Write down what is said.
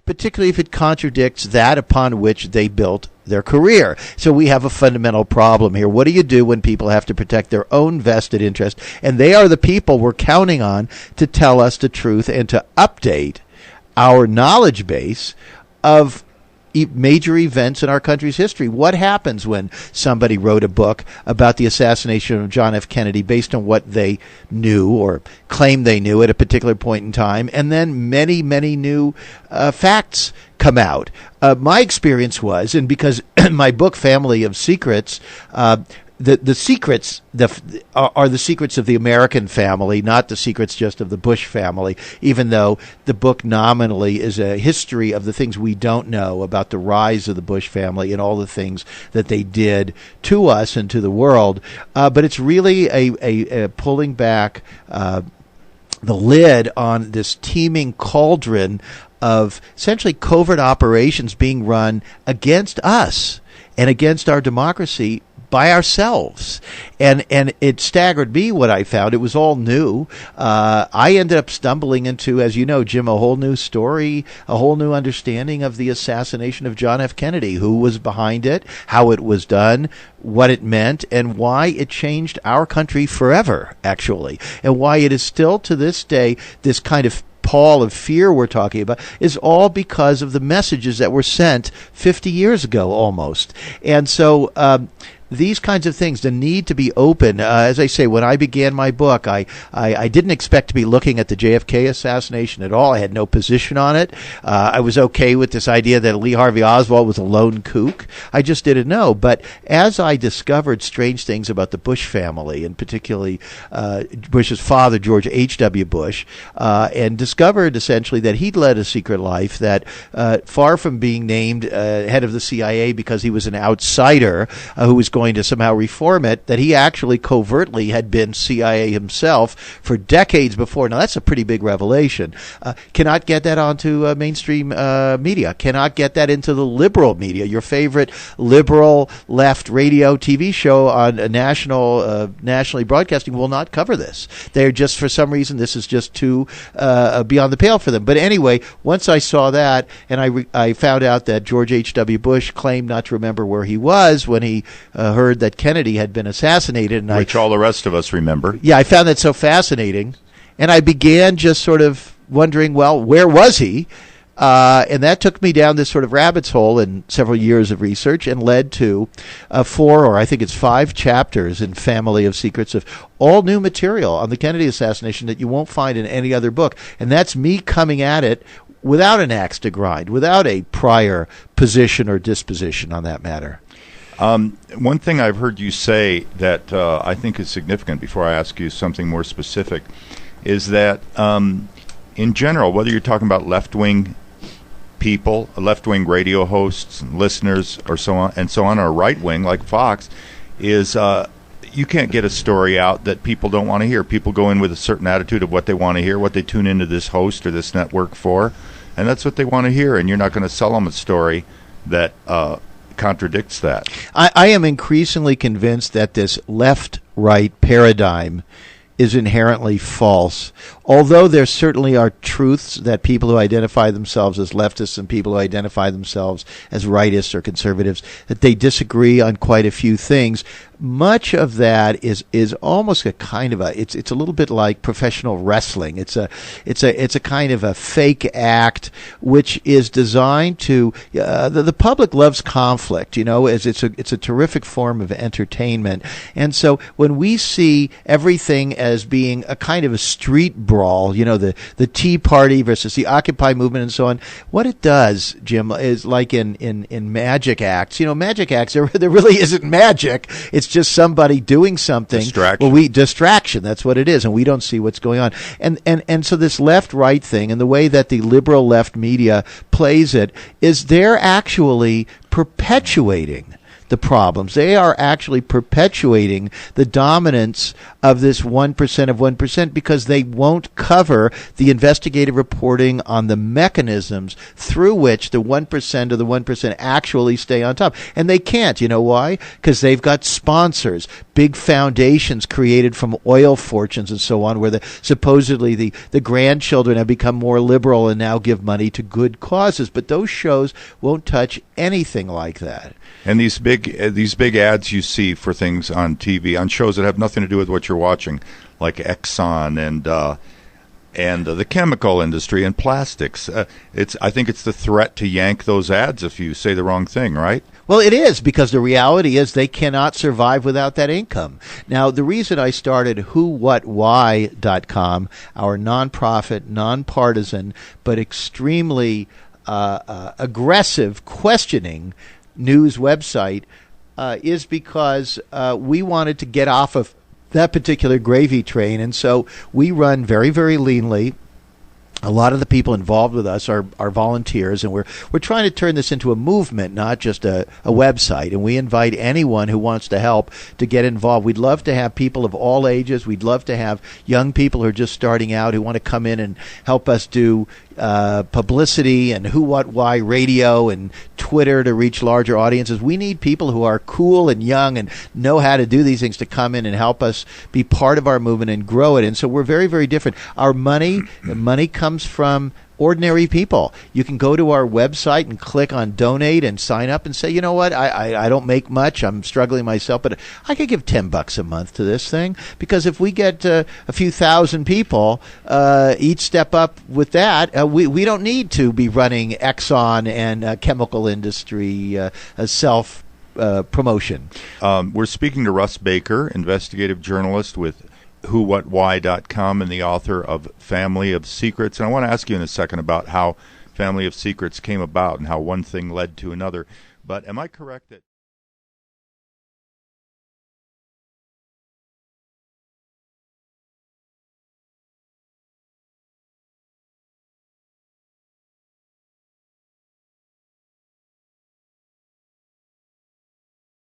particularly if it contradicts that upon which they built their career. So we have a fundamental problem here. What do you do when people have to protect their own vested interest? And they are the people we're counting on to tell us the truth and to update our knowledge base of major events in our country's history. What happens when somebody wrote a book about the assassination of John F. Kennedy based on what they knew or claimed they knew at a particular point in time, and then many, many new facts come out? My experience was, and because my book, Family of Secrets, the secrets are the secrets of the American family, not the secrets just of the Bush family, even though the book nominally is a history of the things we don't know about the rise of the Bush family and all the things that they did to us and to the world. But it's really a pulling back the lid on this teeming cauldron of essentially covert operations being run against us and against our democracy by ourselves. And it staggered me what I found. It was all new. I ended up stumbling into, as you know, Jim, a whole new story, a whole new understanding of the assassination of John F. Kennedy, who was behind it, how it was done, what it meant, and why it changed our country forever, actually, and why it is still to this day this kind of pall of fear we're talking about is all because of the messages that were sent 50 years ago almost. And so these kinds of things, the need to be open. As I say, when I began my book, I didn't expect to be looking at the JFK assassination at all. I had no position on it. I was okay with this idea that Lee Harvey Oswald was a lone kook. I just didn't know. But as I discovered strange things about the Bush family, and particularly Bush's father, George H.W. Bush, and discovered essentially that he'd led a secret life, that far from being named head of the CIA because he was an outsider who was going to somehow reform it, that he actually covertly had been CIA himself for decades before. Now, that's a pretty big revelation. Cannot get that onto mainstream media. Cannot get that into the liberal media. Your favorite liberal left radio TV show on nationally broadcasting will not cover this. They're just, for some reason, this is just too beyond the pale for them. But anyway, once I saw that, and I found out that George H.W. Bush claimed not to remember where he was when he heard that Kennedy had been assassinated. And which all the rest of us remember. Yeah, I found that so fascinating. And I began just sort of wondering, well, where was he? And that took me down this sort of rabbit's hole in several years of research and led to 4, or I think it's 5 chapters in Family of Secrets of all new material on the Kennedy assassination that you won't find in any other book. And that's me coming at it without an axe to grind, without a prior position or disposition on that matter. One thing I've heard you say that I think is significant before I ask you something more specific is that in general, whether you're talking about left-wing people, left-wing radio hosts and listeners or so on, or right-wing like Fox, is you can't get a story out that people don't want to hear. People go in with a certain attitude of what they want to hear, what they tune into this host or this network for, and that's what they want to hear, and you're not going to sell them a story that contradicts that. I am increasingly convinced that this left-right paradigm is inherently false. Although there certainly are truths that people who identify themselves as leftists and people who identify themselves as rightists or conservatives, that they disagree on quite a few things. Much of that is almost a kind of it's a little bit like professional wrestling. It's a kind of a fake act which is designed to the public loves conflict, as it's a terrific form of entertainment. And so when we see everything as being a kind of a street brawl, the Tea Party versus the Occupy movement and so on, what it does, Jim, is like in magic acts. Magic acts, there really isn't magic. It's just somebody doing something. Distraction. That's what it is, and we don't see what's going on. And so this left-right thing, and the way that the liberal left media plays it, is they're actually perpetuating the problems. They are actually perpetuating the dominance of this 1% of 1% because they won't cover the investigative reporting on the mechanisms through which the 1% of the 1% actually stay on top. And they can't. You know why? Because they've got sponsors, big foundations created from oil fortunes and so on, where supposedly the grandchildren have become more liberal and now give money to good causes. But those shows won't touch anything like that. And these big ads you see for things on TV, on shows that have nothing to do with what you're watching, like Exxon and the chemical industry and plastics. I think it's the threat to yank those ads if you say the wrong thing, right? Well, it is, because the reality is they cannot survive without that income. Now, the reason I started whowhatwhy.com, our nonprofit, nonpartisan, but extremely aggressive questioning news website is because we wanted to get off of that particular gravy train. And so we run very, very leanly. A lot of the people involved with us are volunteers, and we're trying to turn this into a movement, not just a website. And we invite anyone who wants to help to get involved. We'd love to have people of all ages. We'd love to have young people who are just starting out who want to come in and help us do publicity and who, what, why radio and Twitter to reach larger audiences. We need people who are cool and young and know how to do these things to come in and help us be part of our movement and grow it. And so we're very, very different. Our money comes from ordinary people. You can go to our website and click on donate and sign up and say, you know what, I don't make much, I'm struggling myself, but I could give $10 a month to this thing, because if we get a few thousand people each step up with that, we don't need to be running Exxon and chemical industry self promotion. We're speaking to Russ Baker, investigative journalist with whowhatwhy.com and the author of Family of Secrets. And I want to ask you in a second about how Family of Secrets came about and how one thing led to another. But am I correct that